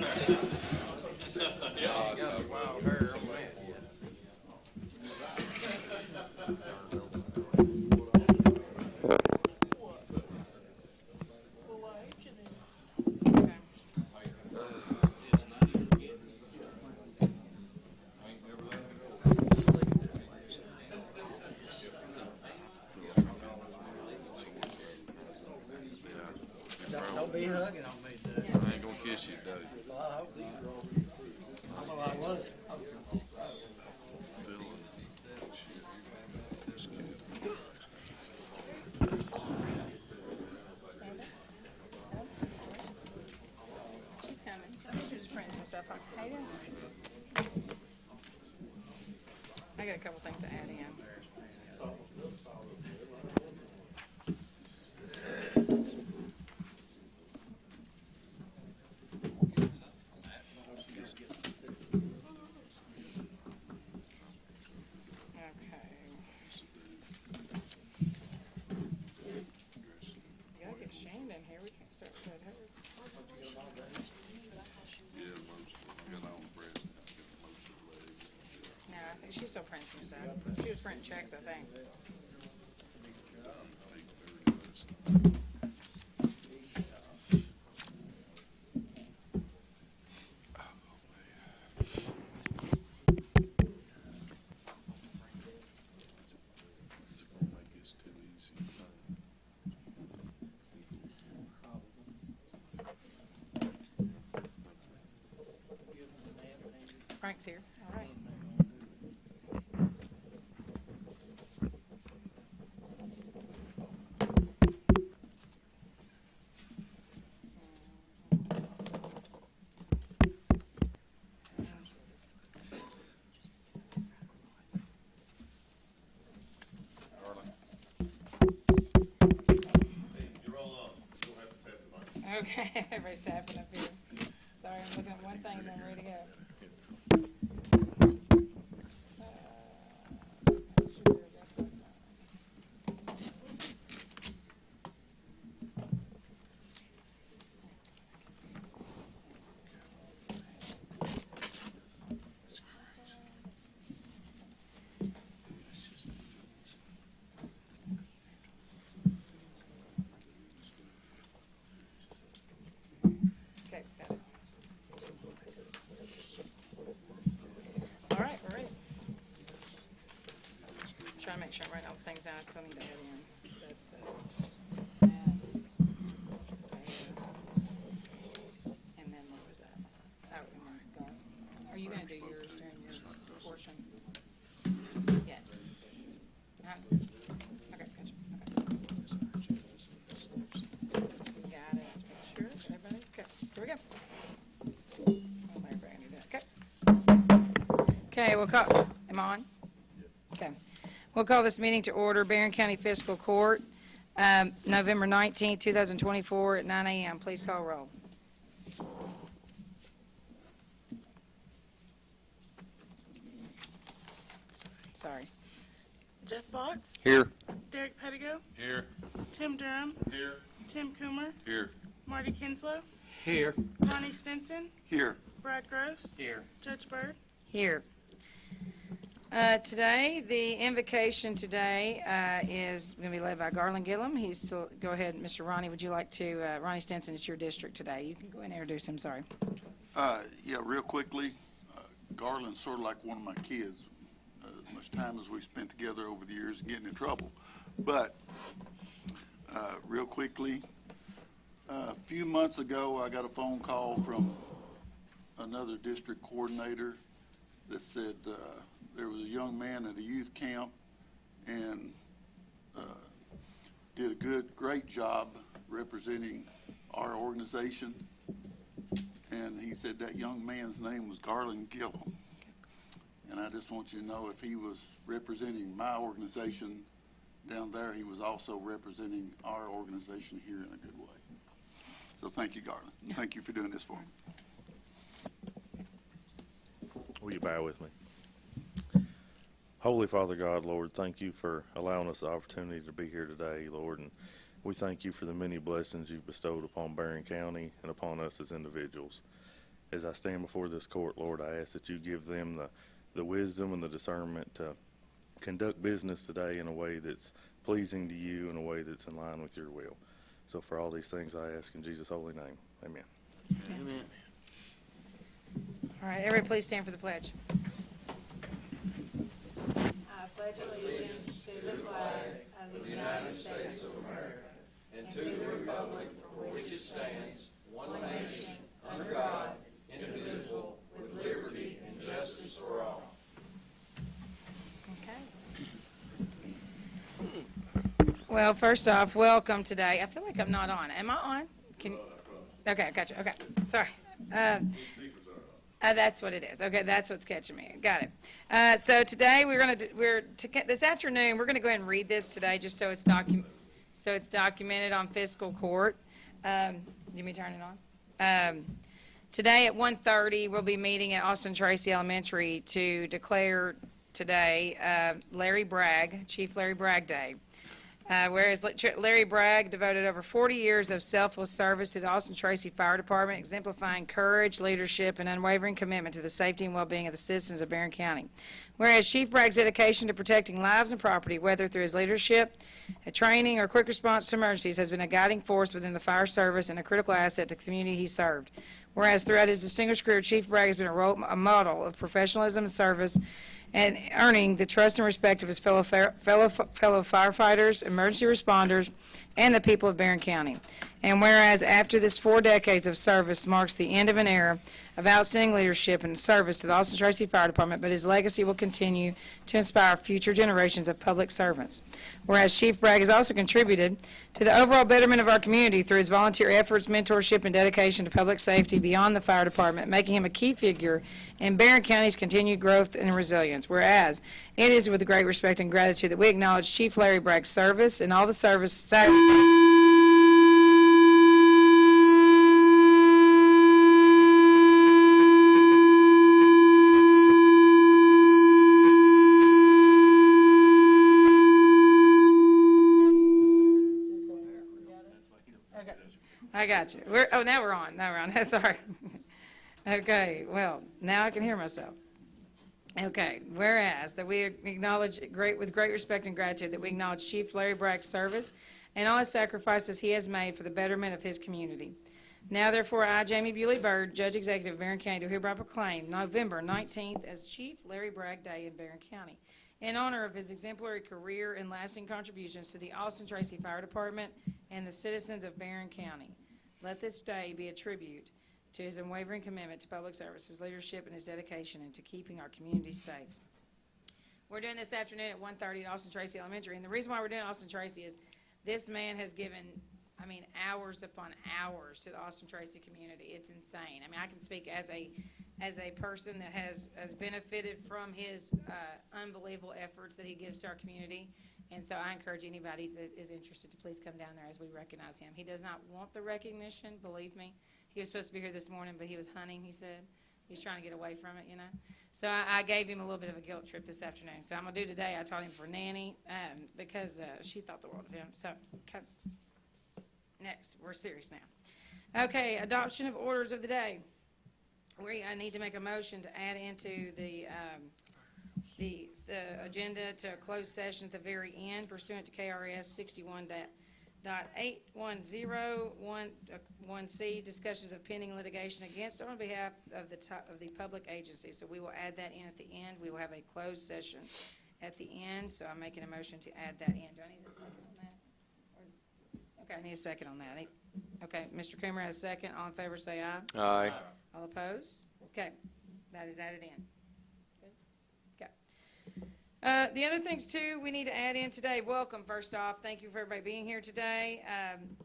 Yeah, you got the wild hair on that. Don't be hugging on me, dude. I ain't gonna kiss you, Doug. Well, I hope you are. I know I was. She's coming. She's just printing some stuff off. How you doing? I got a couple things to add in. Shane in here. We can't start with her. Yeah, most of them. I got on present. Most of the ladies. No, I think she's still printing some stuff. She was printing checks, I think. Frank's here. All right. Okay, everybody's tapping up here. Sorry, I'm looking at one thing and I'm ready to go. Okay, got it. All right, we're ready. Trying to make sure I'm writing all the things down. I still need to add in. So that's that. And then what was that? Oh, and then going. Are you going to do yours during your portion? Yeah. Okay, gotcha. Okay. Got it. Let's make sure. Everybody? Okay, here we go. Oh, everybody can do that. Okay. Okay, we'll call. Am I on? Okay. We'll call this meeting to order. Barren County Fiscal Court, November 19, 2024 at 9 a.m. Please call roll. Sorry. Jeff Botts. Here. Derek Pettigo. Here. Tim Durham. Here. Tim Coomer. Here. Marty Kinslow. Here. Ronnie Stinson. Here. Brad Gross. Here. Judge Byrd. Here. Today, the invocation today is going to be led by Garland Gillum. He's still, go ahead, Mr. Ronnie. Would you like to, Ronnie Stinson, it's your district today. You can go and introduce him. Sorry. Yeah, real quickly, Garland's sort of like one of my kids. As much time as we spent together over the years getting in trouble. But real quickly, a few months ago, I got a phone call from another district coordinator that said there was a young man at a youth camp and did a great job representing our organization. And he said that young man's name was Garland Gillum. And I just want you to know, if he was representing my organization down there, he was also representing our organization here in a good way. So thank you, Garland. Thank you for doing this for me. Will you bow with me? Holy Father God, Lord, thank you for allowing us the opportunity to be here today, Lord, and we thank you for the many blessings you've bestowed upon Barren County and upon us as individuals. as I stand before this court, Lord, I ask that you give them the wisdom and the discernment to conduct business today in a way that's pleasing to you, in a way that's in line with your will. So for all these things I ask in Jesus' holy name, amen. Amen. All right, everybody please stand for the pledge. I pledge allegiance to the flag of the United States of America and to the republic for which it stands, one nation, under God, indivisible, with liberty and justice for all. Okay. Well, first off, welcome today. I feel like I'm not on. Am I on? Okay, I got you. Okay, sorry. That's what it is. Okay, that's what's catching me. Got it. So today this afternoon we're gonna go ahead and read this today, just so it's documented on fiscal court. Let me turn it on. Today at 1:30 we'll be meeting at Austin Tracy Elementary to declare today Chief Larry Bragg Day. Whereas Larry Bragg devoted over 40 years of selfless service to the Austin Tracy Fire Department, exemplifying courage, leadership, and unwavering commitment to the safety and well-being of the citizens of Barren County. Whereas Chief Bragg's dedication to protecting lives and property, whether through his leadership, training, or quick response to emergencies, has been a guiding force within the fire service and a critical asset to the community he served. Whereas throughout his distinguished career, Chief Bragg has been a model of professionalism and service, and earning the trust and respect of his fellow firefighters, emergency responders, and the people of Barren County. And whereas after this 4 decades of service marks the end of an era of outstanding leadership and service to the Austin Tracy Fire Department, but his legacy will continue to inspire future generations of public servants. Whereas Chief Bragg has also contributed to the overall betterment of our community through his volunteer efforts, mentorship, and dedication to public safety beyond the fire department, making him a key figure in Barren County's continued growth and resilience. Whereas it is with great respect and gratitude that we acknowledge Chief Larry Bragg's service and all the sacrifices. I got you. Now we're on. Sorry. Okay, well, now I can hear myself. Okay, whereas that we acknowledge with great respect and gratitude that we acknowledge Chief Larry Bragg's service and all his sacrifices he has made for the betterment of his community. Now, therefore, I, Jamie Bewley-Byrd, Judge Executive of Barren County, do hereby proclaim November 19th as Chief Larry Bragg Day in Barren County in honor of his exemplary career and lasting contributions to the Austin Tracy Fire Department and the citizens of Barren County. Let this day be a tribute to his unwavering commitment to public service, his leadership, and his dedication into keeping our communities safe. We're doing this afternoon at 1:30 at Austin Tracy Elementary, and the reason why we're doing Austin Tracy is this man has given, hours upon hours to the Austin Tracy community. It's insane. I can speak as a person that has benefited from his unbelievable efforts that he gives to our community. And so I encourage anybody that is interested to please come down there as we recognize him. He does not want the recognition, believe me. He was supposed to be here this morning, but he was hunting, he said. He's trying to get away from it, So I gave him a little bit of a guilt trip this afternoon. So I'm going to do today, I taught him for Nanny because she thought the world of him. So, okay. Next, we're serious now. Okay, adoption of orders of the day. I need to make a motion to add into the agenda to a closed session at the very end pursuant to KRS 61.8101C, discussions of pending litigation against or on behalf of the public agency. So we will add that in at the end. We will have a closed session at the end. So I'm making a motion to add that in. Do I need a second on that? Okay, I need a second on that. Okay, Mr. Coomer has a second. All in favor say aye. Aye. All opposed? Okay, that is added in. The other things, too, we need to add in today. Welcome, first off. Thank you for everybody being here today.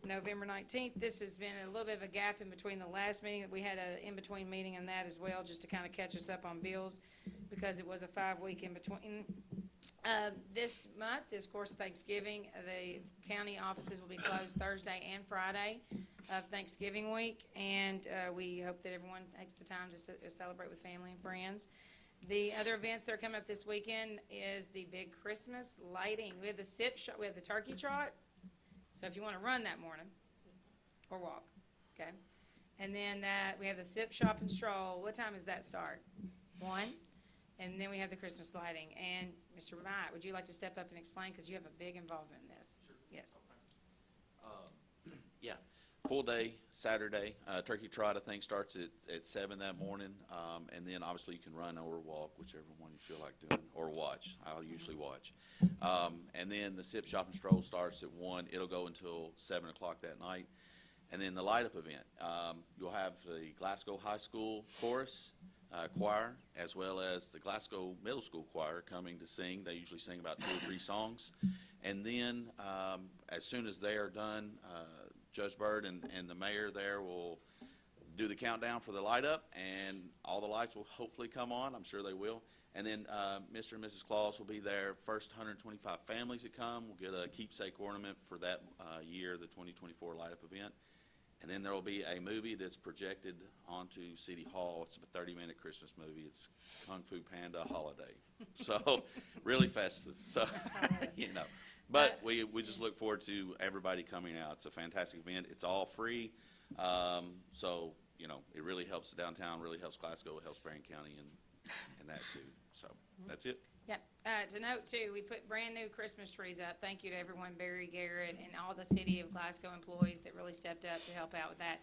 November 19th. This has been a little bit of a gap in between the last meeting. We had an in-between meeting and that as well, just to kind of catch us up on bills because it was a 5-week in-between. This month is, of course, Thanksgiving. The county offices will be closed Thursday and Friday of Thanksgiving week, and we hope that everyone takes the time to celebrate with family and friends. The other events that are coming up this weekend is the big Christmas lighting. We have the sip shot, we have the turkey trot. So if you want to run that morning or walk, okay. And then we have the Sip, Shop, and Stroll. What time does that start? 1. And then we have the Christmas lighting. And Mr. Mott, would you like to step up and explain, because you have a big involvement in this? Sure. Yes. Yeah, full day, Saturday. Turkey trot, I think, starts at 7 that morning. And then obviously you can run or walk, whichever one you feel like doing, or watch. I'll usually watch. And then the Sip, Shop, and Stroll starts at 1. It'll go until 7 o'clock that night. And then the light-up event, you'll have the Glasgow High School Chorus Choir, as well as the Glasgow Middle School Choir coming to sing. They usually sing about 2 or 3 songs. And then as soon as they are done, Judge Byrd and the mayor there will do the countdown for the light-up, and all the lights will hopefully come on. I'm sure they will. And then Mr. and Mrs. Claus will be there. First 125 families that come will get a keepsake ornament for that year, the 2024 light-up event. And then there will be a movie that's projected onto City Hall. It's a 30-minute Christmas movie. It's Kung Fu Panda Holiday. So really festive. So, you know. But we just look forward to everybody coming out. It's a fantastic event. It's all free. So, you know, it really helps the downtown, really helps Glasgow, it helps Barren County, and that too. So that's it. Yep. To note, too, we put brand-new Christmas trees up. Thank you to everyone, Barry, Garrett, and all the City of Glasgow employees that really stepped up to help out with that.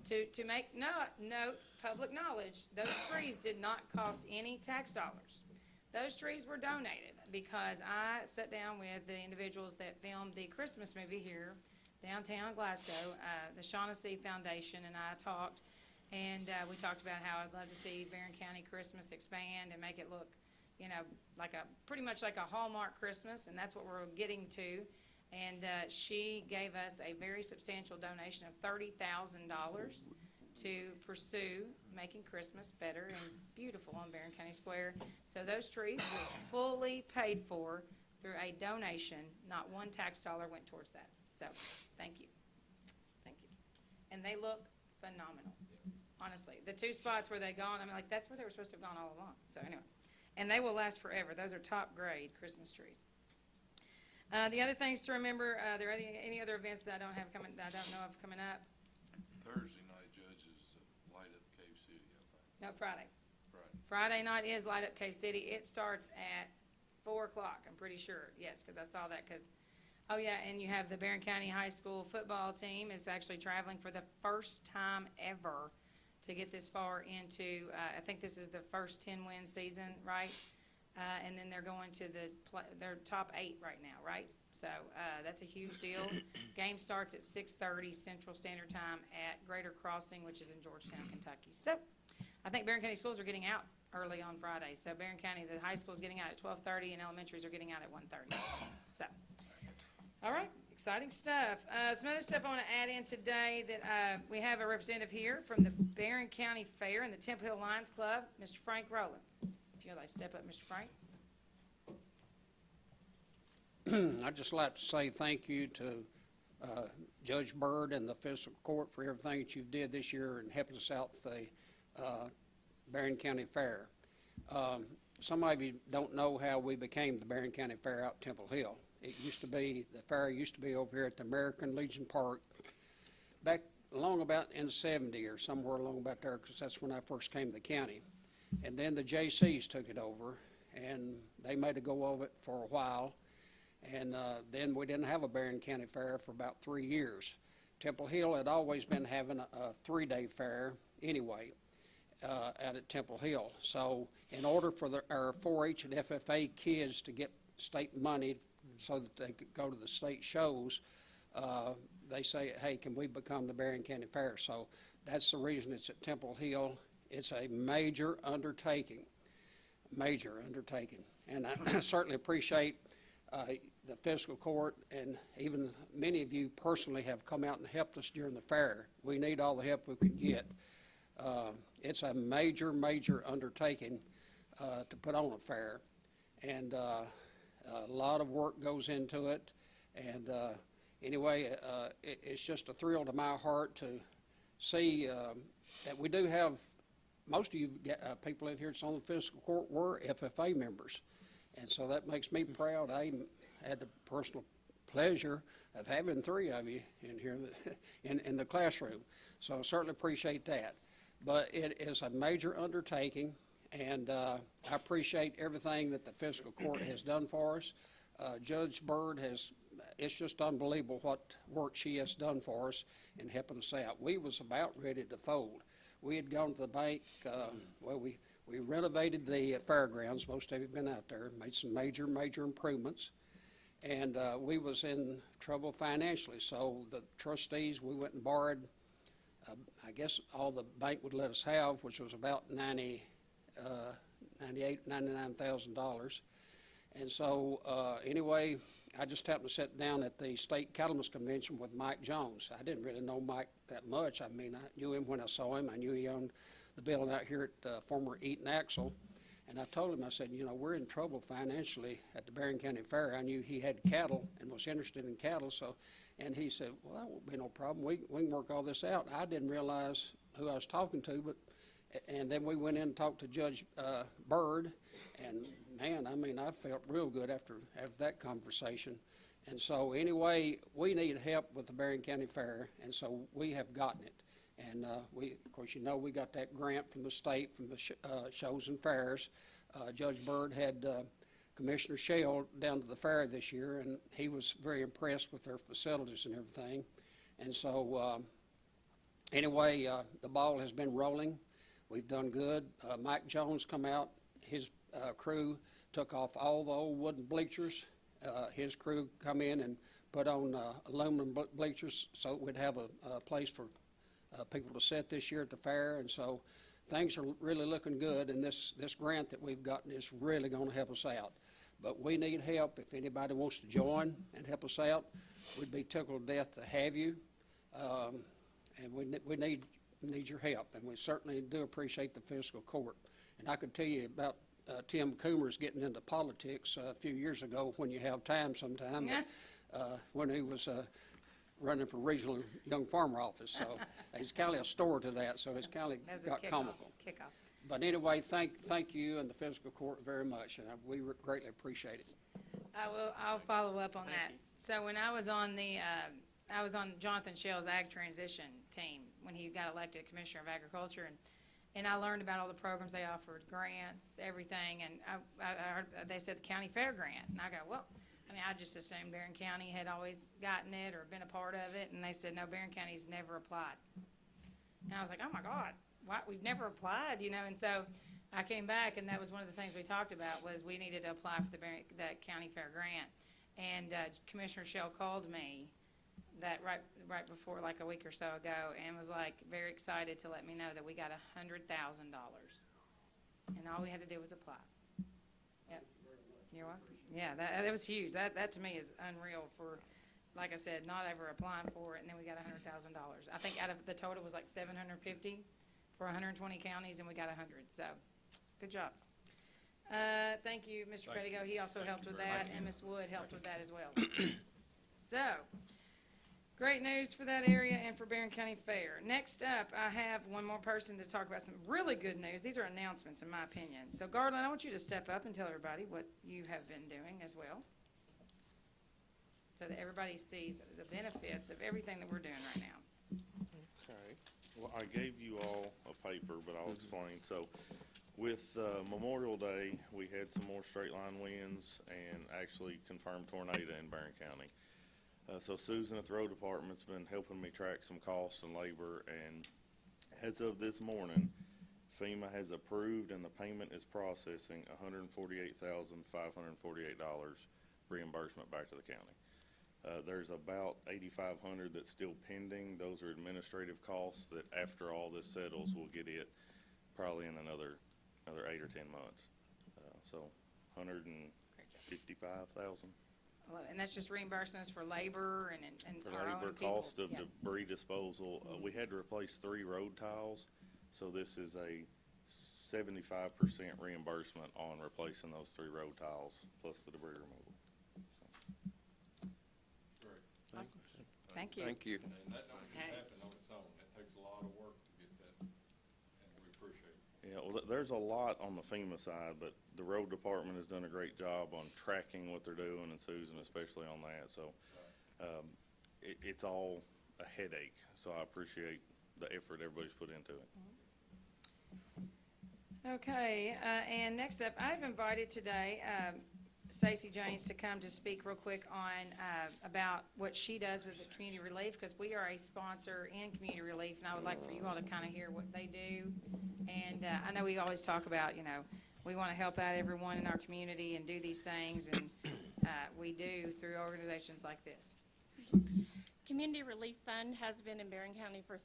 To make note, public knowledge, those trees did not cost any tax dollars. Those trees were donated because I sat down with the individuals that filmed the Christmas movie here, downtown Glasgow, the Shaughnessy Foundation, and I talked, and we talked about how I'd love to see Barren County Christmas expand and make it look, you know, like pretty much like a Hallmark Christmas, and that's what we're getting to. And she gave us a very substantial donation of $30,000 to pursue making Christmas better and beautiful on Barren County Square. So those trees were fully paid for through a donation. Not one tax dollar went towards that. So thank you. Thank you. And they look phenomenal, honestly. The 2 spots where they gone, I mean, like, that's where they were supposed to have gone all along. So anyway. And they will last forever. Those are top grade Christmas trees. The other things to remember, there are any other events that I don't know of coming up? Thursday night, Judge, is Light Up Cave City, I think. No, Friday. Friday. Friday night is Light Up Cave City. It starts at 4 o'clock, I'm pretty sure. Yes, because I saw that. Oh, yeah, and you have the Barren County High School football team is actually traveling for the first time ever to get this far into, I think this is the first 10-win season, right? And then they're going to their top 8 right now, right? So that's a huge deal. Game starts at 6:30 Central Standard Time at Greater Crossing, which is in Georgetown, Kentucky. So I think Barren County schools are getting out early on Friday. So Barren County, the high school is getting out at 12:30, and elementaries are getting out at 1:30. So, all right. Exciting stuff. Some other stuff I want to add in today that we have a representative here from the Barren County Fair and the Temple Hill Lions Club, Mr. Frank Rowland. If you'd like to step up, Mr. Frank. I'd just like to say thank you to Judge Byrd and the Fiscal Court for everything that you did this year and helping us out with the Barren County Fair. Some of you don't know how we became the Barren County Fair out in Temple Hill. It used to be, the fair used to be over here at the American Legion Park back along about in the 70s or somewhere along about there, because that's when I first came to the county. And then the JCs took it over, and they made a go of it for a while. And then we didn't have a Barren County Fair for about 3 years. Temple Hill had always been having a 3-day fair anyway out at Temple Hill. So in order for our 4-H and FFA kids to get state money so that they could go to the state shows, they say, hey, can we become the Barren County Fair? So that's the reason it's at Temple Hill. It's a major undertaking. And I certainly appreciate the Fiscal Court, and even many of you personally have come out and helped us during the fair. We need all the help we can get. It's a major undertaking to put on a fair, and a lot of work goes into it. And anyway, it's just a thrill to my heart to see that we do have, most of you people in here that's on the Fiscal Court were FFA members. And so that makes me proud. I even had the personal pleasure of having 3 of you in here in the classroom. So I certainly appreciate that. But it is a major undertaking, and I appreciate everything that the fiscal court has done for us. Judge Byrd it's just unbelievable what work she has done for us in helping us out. We was about ready to fold. We had gone to the bank, we renovated the fairgrounds. Most of you have been out there, made some major improvements. And we was in trouble financially, so the trustees, we went and borrowed, I guess all the bank would let us have, which was about $99,000. And so anyway, I just happened to sit down at the State Cattlemen's Convention with Mike Jones. I didn't really know Mike that much. I mean, I knew him when I saw him. I knew he owned the building out here at former Eaton Axle. And I told him, I said, you know, we're in trouble financially at the Barren County Fair. I knew he had cattle and was interested in cattle. And he said, well, that won't be no problem. We can work all this out. I didn't realize who I was talking to, and then we went in and talked to Judge Byrd, and man, I mean, I felt real good after that conversation. And so anyway, we need help with the Barren County Fair, and so we have gotten it. And of course, you know, we got that grant from the state, from the shows and fairs. Judge Byrd had Commissioner Shell down to the fair this year, and he was very impressed with their facilities and everything. And so anyway, the ball has been rolling. We've done good. Mike Jones come out. His crew took off all the old wooden bleachers. His crew come in and put on aluminum bleachers so we'd have a place for people to sit this year at the fair. And so things are really looking good, and this grant that we've gotten is really going to help us out. But we need help. If anybody wants to join and help us out, we'd be tickled to death to have you. And we need your help, and we certainly do appreciate the fiscal court. And I could tell you about Tim Coomer's getting into politics a few years ago when you have time sometime, when he was running for regional young farmer office. So he's kind of a store to that, so it's kind of got comical. Kickoff. But anyway, thank you and the fiscal court very much, and we greatly appreciate it. I'll follow up on that. So when I was on Jonathan Shell's ag transition team when he got elected Commissioner of Agriculture, and I learned about all the programs they offered, grants, everything, and I heard they said the county fair grant, and I go, well, I mean, I just assumed Barren County had always gotten it or been a part of it, and they said, no, Barren County's never applied. And I was like, oh my God, what? We've never applied, you know, and so I came back, and that was one of the things we talked about was we needed to apply for the county fair grant, and Commissioner Shell called me that right before, like a week or so ago, and was like very excited to let me know that we got $100,000, and all we had to do was apply. Yep. You're welcome. Yeah, that was huge. That to me is unreal for, like I said, not ever applying for it, and then we got $100,000. I think out of the total was like $750 for 120 counties, and we got 100. So, good job. Thank you, Mr. Predigo. He also helped with that, and Ms. Wood helped with that as well. So, great news for that area and for Barren County Fair. Next up, I have one more person to talk about some really good news. These are announcements, in my opinion. So, Garland, I want you to step up and tell everybody what you have been doing as well, so that everybody sees the benefits of everything that we're doing right now. Okay. Well, I gave you all a paper, but I'll explain. So, with Memorial Day, we had some more straight line winds and actually confirmed tornado in Barren County. So Susan at the road department's been helping me track some costs and labor, and as of this morning, FEMA has approved and the payment is processing $148,548 reimbursement back to the county. There's about $8,500 that's still pending. Those are administrative costs that after all this settles, we'll get it probably in another 8 or 10 months. So $155,000. And that's just reimbursing us for labor and For our labor, own people. cost of debris disposal. We had to replace 3 road tiles, so this is a 75% reimbursement on replacing those 3 road tiles plus the debris removal. Great. Awesome. Thank you. Thank you. And that don't just happen on its own. It takes a lot of work to get that, and we appreciate it. Yeah, well, there's a lot on the FEMA side, but the road department has done a great job on tracking what they're doing, and Susan especially on that. So it's all a headache. So I appreciate the effort everybody's put into it. Okay, and next up, I've invited today Stacey James to come to speak real quick on about what she does with the community relief, because we are a sponsor in community relief, and I would like for you all to kind of hear what they do. And I know we always talk about, we want to help out everyone in our community and do these things, and we do through organizations like this. Community Relief Fund has been in Barren County for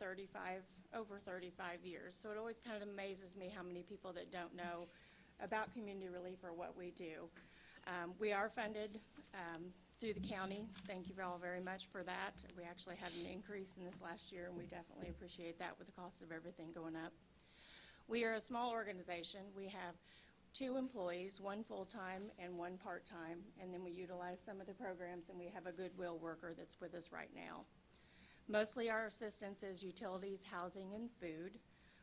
over 35 years, so it always kind of amazes me how many people that don't know about community relief or what we do. We are funded through the county. Thank you all very much for that. We actually had an increase in this last year, and we definitely appreciate that with the cost of everything going up. We are a small organization. We have 2 employees, 1 full-time and 1 part-time, and then we utilize some of the programs, and we have a Goodwill worker that's with us right now. Mostly our assistance is utilities, housing, and food.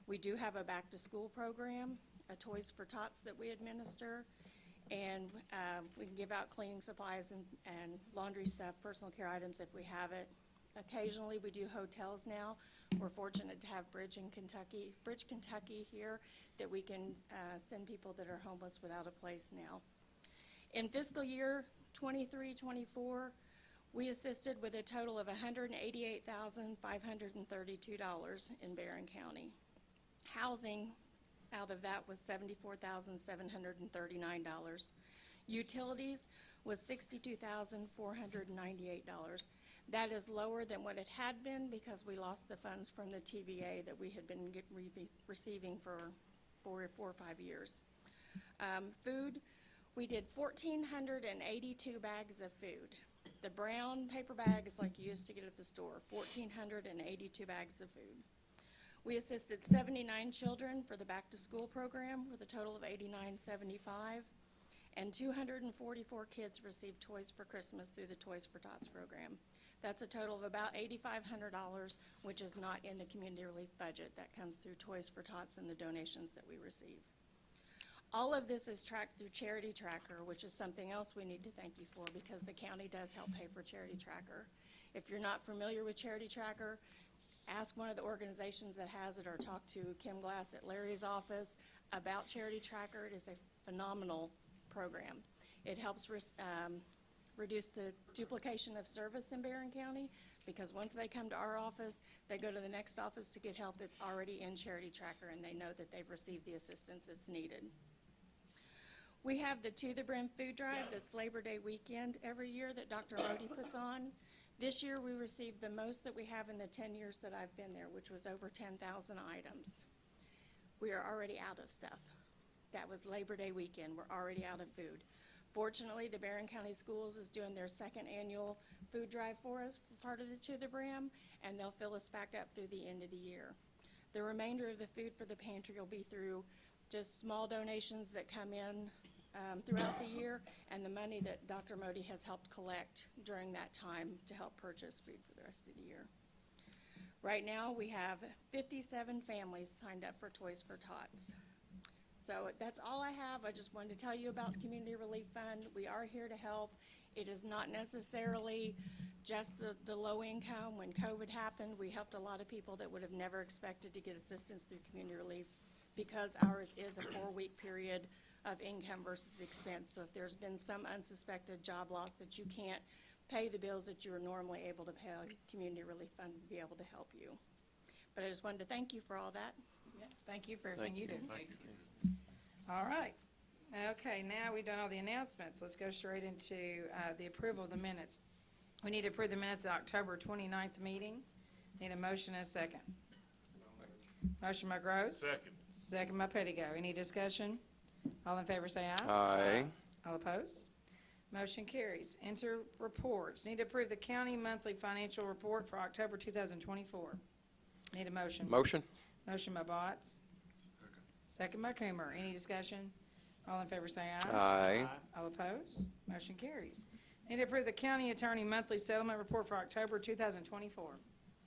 We do have a back-to-school program, a Toys for Tots that we administer, and we can give out cleaning supplies and laundry stuff, personal care items if we have it. Occasionally we do hotels now. We're fortunate to have Bridge, Kentucky here that we can send people that are homeless without a place now. In fiscal year 23-24, we assisted with a total of $188,532 in Barren County. Housing out of that was $74,739. Utilities was $62,498. That is lower than what it had been because we lost the funds from the TVA that we had been receiving for 4 or 5 years. Food, we did 1,482 bags of food. The brown paper bag is like you used to get at the store, 1,482 bags of food. We assisted 79 children for the back-to-school program with a total of $89.75, and 244 kids received Toys for Christmas through the Toys for Tots program. That's a total of about $8,500, which is not in the community relief budget. That comes through Toys for Tots and the donations that we receive. All of this is tracked through Charity Tracker, which is something else we need to thank you for because the county does help pay for Charity Tracker. If you're not familiar with Charity Tracker, ask one of the organizations that has it or talk to Kim Glass at Larry's office about Charity Tracker. It is a phenomenal program. It helps reduce the duplication of service in Barren County because once they come to our office, they go to the next office to get help that's already in Charity Tracker and they know that they've received the assistance that's needed. We have the To the Brim food drive that's Labor Day weekend every year that Dr. Modi puts on. This year we received the most that we have in the 10 years that I've been there, which was over 10,000 items. We are already out of stuff. That was Labor Day weekend. We're already out of food. Fortunately, the Barren County Schools is doing their 2nd annual food drive for us for part of the To the Brim, and they'll fill us back up through the end of the year. The remainder of the food for the pantry will be through just small donations that come in throughout the year and the money that Dr. Modi has helped collect during that time to help purchase food for the rest of the year. Right now, we have 57 families signed up for Toys for Tots. So that's all I have. I just wanted to tell you about the Community Relief Fund. We are here to help. It is not necessarily just the low income. When COVID happened, we helped a lot of people that would have never expected to get assistance through community relief because ours is a 4-week period of income versus expense. So if there's been some unsuspected job loss that you can't pay the bills that you were normally able to pay, Community Relief Fund would be able to help you. But I just wanted to thank you for all that. Yeah, thank you for everything you do. All right. Okay, now we've done all the announcements. Let's go straight into the approval of the minutes. We need to approve the minutes of the October 29th meeting. Need a motion and a second. Motion by Gross. Second. Second by Pettigo. Any discussion? All in favor say aye. Aye. All opposed? Motion carries. Enter reports. Need to approve the county monthly financial report for October 2024. Need a motion. Motion. Motion by Botts. Second by Coomer. Any discussion? All in favor say aye. Aye. All opposed? Motion carries. Need to approve the county attorney monthly settlement report for October 2024.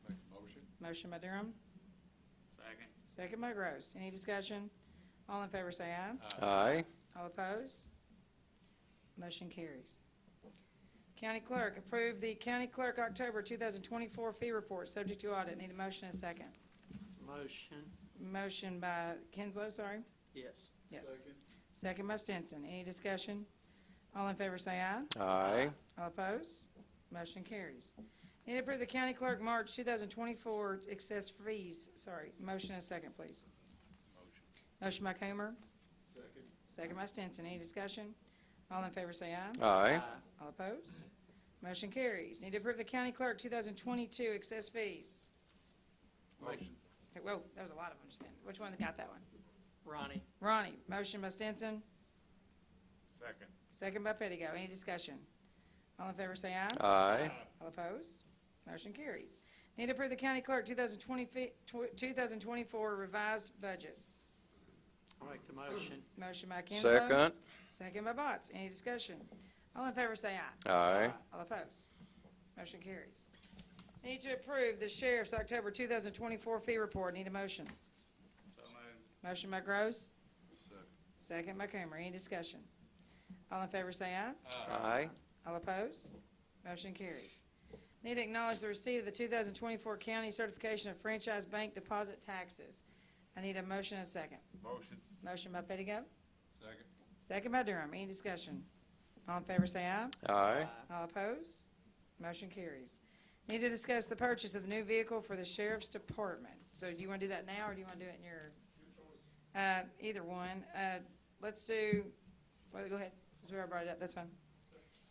Make a motion. Motion by Durham. Second. Second by Gross. Any discussion? All in favor say aye. Aye. All opposed? Motion carries. County Clerk, approve the County Clerk October 2024 fee report, subject to audit. Need a motion and a second. Motion. Motion by Kinslow, sorry. Yes. Yep. Second by Stinson. Any discussion? All in favor say aye. Aye. All opposed? Motion carries. Need to approve the County Clerk March 2024 excess fees. Sorry, motion and a second, please. Motion by Comer. Second by Stinson. Any discussion? All in favor say aye. Aye. All opposed? Motion carries. Need to approve the County Clerk 2022 excess fees. Motion. Okay, whoa, that was a lot of them just then. Which one got that one? Ronnie. Ronnie. Motion by Stinson. Second. Second by Pettigo. Any discussion? All in favor say aye. Aye. All opposed? Motion carries. Need to approve the County Clerk 2024 revised budget. I'll make the motion. Motion by Kinslow. Second. Second by Botts. Any discussion? All in favor say aye. Aye. All opposed? Motion carries. Need to approve the Sheriff's October 2024 fee report. Need a motion. So moved. Motion by Gross. Second. Second by Comer. Any discussion? All in favor say aye. Aye. All opposed? Motion carries. Need to acknowledge the receipt of the 2024 county certification of franchise bank deposit taxes. I need a motion and a second. Motion. Motion by Pettigo. Second. Second by Durham. Any discussion? All in favor say aye. Aye. All opposed? Motion carries. Need to discuss the purchase of the new vehicle for the Sheriff's Department. So do you want to do that now, or do you want to do it in your? Either one. Let's do, well, go ahead, since we already brought it up, that's fine.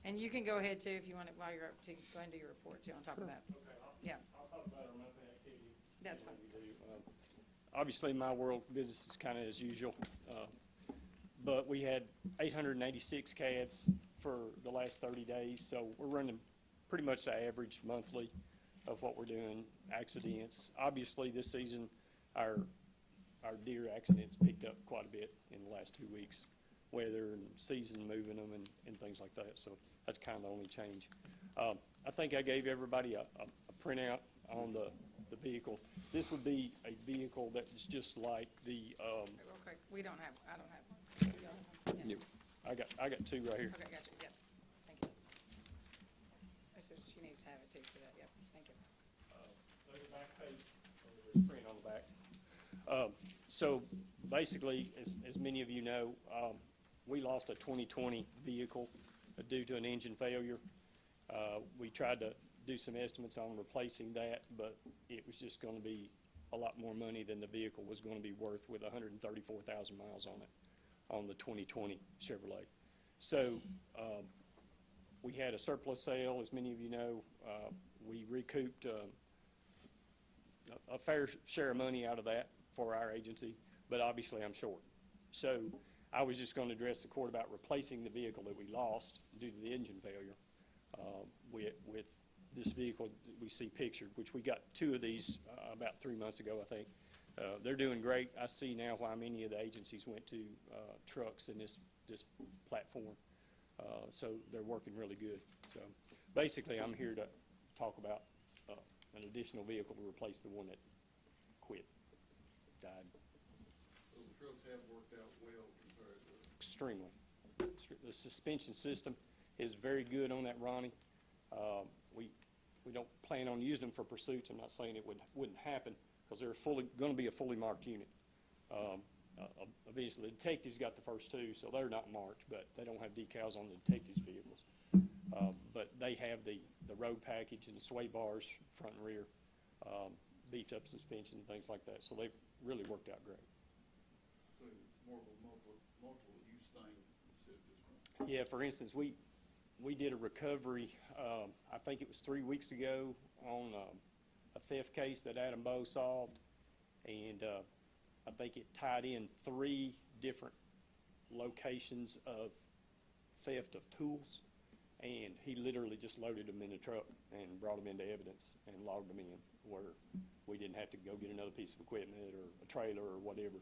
And you can go ahead too, if you want it while you're up to, go ahead and do your report too on top of that. Okay, Yeah, I'll talk about our monthly activity. that's fine. Obviously, my world business is kind of as usual, but we had 886 CADs for the last 30 days, so we're running pretty much the average monthly of what we're doing. Accidents, obviously, this season, our deer accidents picked up quite a bit in the last 2 weeks. Weather and season moving them and things like that, so that's kind of the only change. I think I gave everybody a printout on the vehicle. This would be a vehicle that is just like the, Real quick, I don't have one. You don't have one? Yeah. I got two right here. Okay, gotcha, yep, thank you. So she needs to have it too for that, yep, thank you. There's a back page, there's a print on the back. So basically, as many of you know, we lost a 2020 vehicle due to an engine failure. We tried to do some estimates on replacing that, but it was just going to be a lot more money than the vehicle was going to be worth with 134,000 miles on it, on the 2020 Chevrolet. So we had a surplus sale, as many of you know. We recouped a fair share of money out of that for our agency, but obviously I'm short. So I was just going to address the court about replacing the vehicle that we lost due to the engine failure with this vehicle that we see pictured, which we got two of these about 3 months ago, I think. They're doing great. I see now why many of the agencies went to trucks in this platform. So they're working really good. So basically, I'm here to talk about an additional vehicle to replace the one that quit, died. So the trucks have worked out well compared to. Extremely. The suspension system is very good on that Ronnie. We don't plan on using them for pursuits. I'm not saying it wouldn't happen, because they're going to be a fully marked unit. Obviously, the detectives got the first two, so they're not marked, but they don't have decals on the detectives' vehicles. But they have the road package and the sway bars front and rear, beefed up suspension, things like that. So they've really worked out great. So more of a multiple use thing instead of just one. Yeah, for instance, we did a recovery, I think it was 3 weeks ago, on a theft case that Adam Bowe solved, and I think it tied in 3 different locations of theft of tools, and he literally just loaded them in a truck and brought them into evidence and logged them in, where we didn't have to go get another piece of equipment or a trailer or whatever.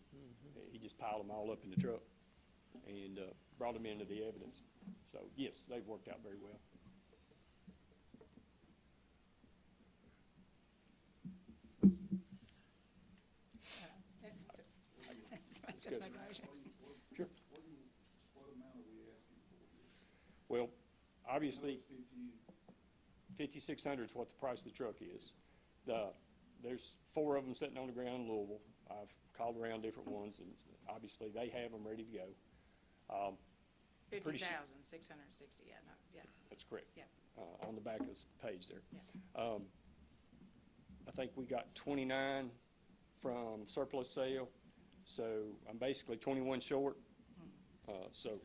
He just piled them all up in the truck and brought them into the evidence. So yes, they've worked out very well. Good. Sure. What amount are we asking for here? Well, obviously, 5,600 is what the price of the truck is. There's 4 of them sitting on the ground in Louisville. I've called around different ones, and obviously they have them ready to go. Pretty su- 50,660, yeah, no, yeah, That's correct. yeah. On the back of this page there. Yeah. I think we got 29 from surplus sale, so I'm basically 21 short. So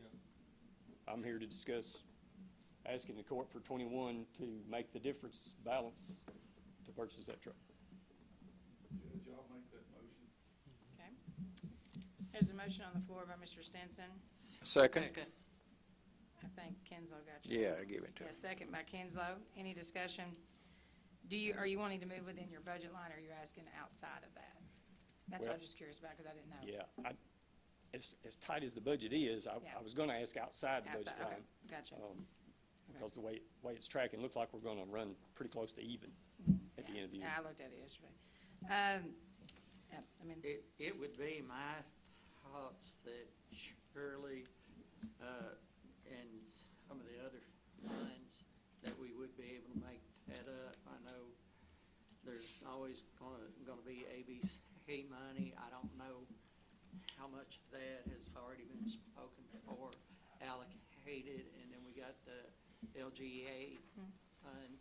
I'm here to discuss asking the court for 21 to make the difference balance to purchase that truck. Judge, I'll make that motion. Okay. There's a motion on the floor by Mr. Stinson. Second? I think Kinslow got you. Yeah, I give it to Yeah, him. second by Kinslow. Any discussion? Are you wanting to move within your budget line, or are you asking outside of that? That's what I was just curious about, because I didn't know. Yeah, as tight as the budget is, I was going to ask outside the budget Outside, okay, line. gotcha. Because the way it's tracking, looks like we're going to run pretty close to even at the end of the year. Yeah, I looked at it yesterday. Yeah, I mean, It would be my thoughts that surely, and some of the other funds, that we would be able to make that up. I know there's always gonna be ABC money. I don't know how much of that has already been spoken for, allocated, and then we got the LGA fund.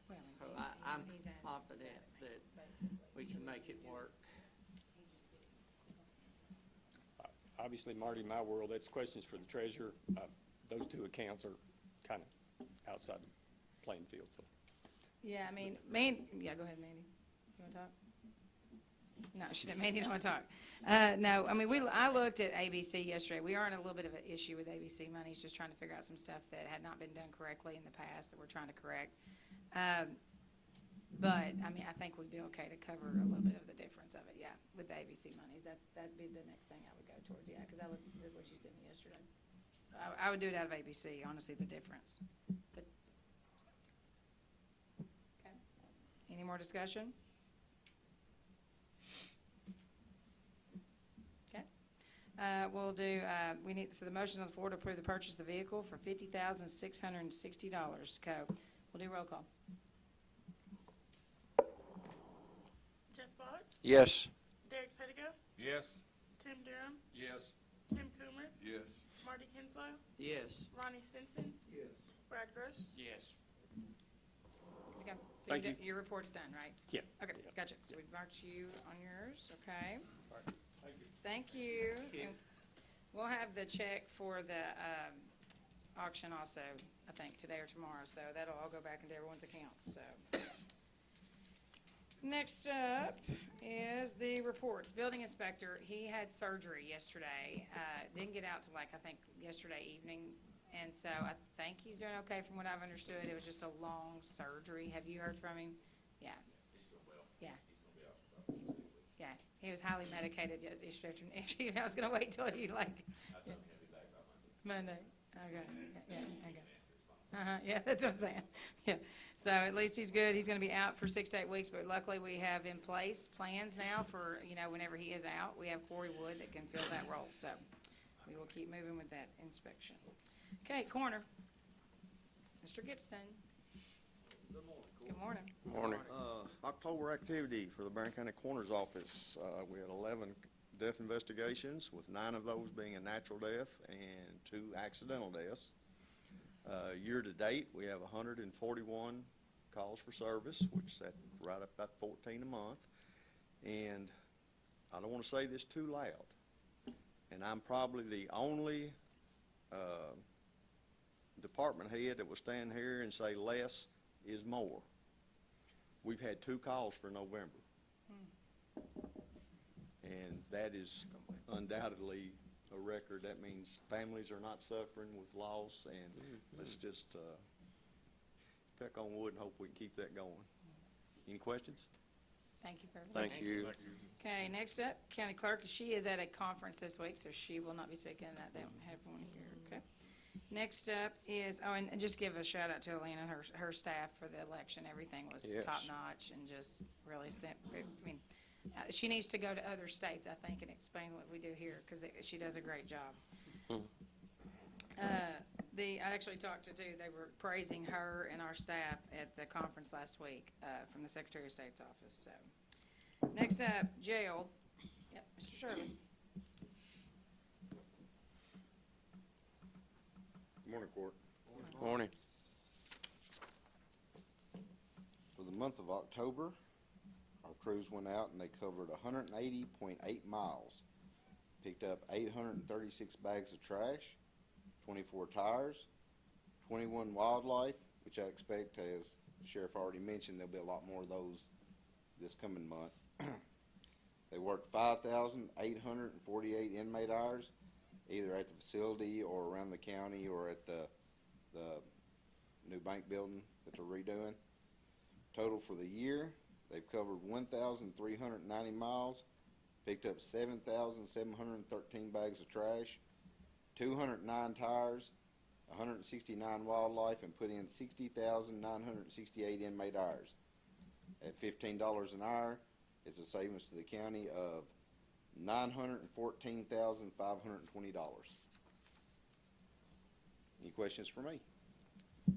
well, So and I'm he's asking confident that basically. we can make it work. Obviously, Marty, in my world, that's questions for the treasurer. Those 2 accounts are kind of outside the playing field, so. Yeah, I mean, yeah, go ahead, Mandy. You want to talk? No, she didn't. Mandy don't want to talk. No, I mean, I looked at ABC yesterday. We are in a little bit of an issue with ABC money. It's just trying to figure out some stuff that had not been done correctly in the past that we're trying to correct. But, I mean, I think we'd be okay to cover a little bit of the difference of it, yeah, with the ABC monies. That'd be the next thing I would go towards, yeah, because I looked at what you sent me yesterday. So I would do it out of ABC, honestly, the difference. But, okay. Any more discussion? Okay. We'll do, so the motion on the floor to approve the purchase of the vehicle for $50,660. We'll do roll call. Jeff Botts? Yes. Derek Pettigo? Yes. Tim Durham? Yes. Tim Coomer? Yes. Marty Kinslow? Yes. Ronnie Stinson? Yes. Brad Gross? Yes. Good to go. So Thank you. Your report's done, right? Yeah. Okay, Yeah. gotcha. So we've marked you on yours, okay? All right. Thank you. Thank you. Thank you. And we'll have the check for the auction also, I think, today or tomorrow, so that'll all go back into everyone's accounts, so. Next up is the reports. Building inspector, he had surgery yesterday. Didn't get out till I think yesterday evening. And so I think he's doing okay from what I've understood. It was just a long surgery. Have you heard from him? Yeah. He's doing well. Yeah. He's gonna be out for about 6 weeks. Yeah. He was highly medicated yesterday afternoon. I was going to wait till he I told him he'll be back by Monday. Monday. Okay. Yeah. Okay. Yeah, that's what I'm saying. Yeah. So at least he's good. He's going to be out for 6 to 8 weeks, but luckily we have in place plans now for, whenever he is out, we have Corey Wood that can fill that role. So we will keep moving with that inspection. Okay, coroner. Mr. Gibson. Good morning. Morning. October activity for the Barren County Coroner's Office. We had 11 death investigations, with 9 of those being a natural death and 2 accidental deaths. Year to date, we have 141 calls for service, which that's right up about 14 a month. And I don't want to say this too loud, and I'm probably the only department head that will stand here and say less is more. We've had 2 calls for November. And that is undoubtedly a record. That means families are not suffering with loss, and let's just peck on wood and hope we can keep that going. Any questions? Thank you for everything. Thank you. Okay, next up, county clerk. She is at a conference this week, so she will not be speaking in that. They don't have one here, okay? Next up is, and just give a shout out to Alina and her staff for the election. Everything was Yes. top notch and just really she needs to go to other states, I think, and explain what we do here, because she does a great job. I actually talked to two, they were praising her and our staff at the conference last week, from the Secretary of State's office, so. Next up, jail. Yep, Mr. Shirley. Good morning, Court. Morning. For the month of October, our crews went out and they covered 180.8 miles, picked up 836 bags of trash, 24 tires, 21 wildlife, which I expect, as the sheriff already mentioned, there'll be a lot more of those this coming month. They worked 5,848 inmate hours, either at the facility or around the county or at the new bank building that they're redoing. Total for the year, they've covered 1,390 miles, picked up 7,713 bags of trash, 209 tires, 169 wildlife, and put in 60,968 inmate hours. At $15 an hour, it's a savings to the county of $914,520. Any questions for me? They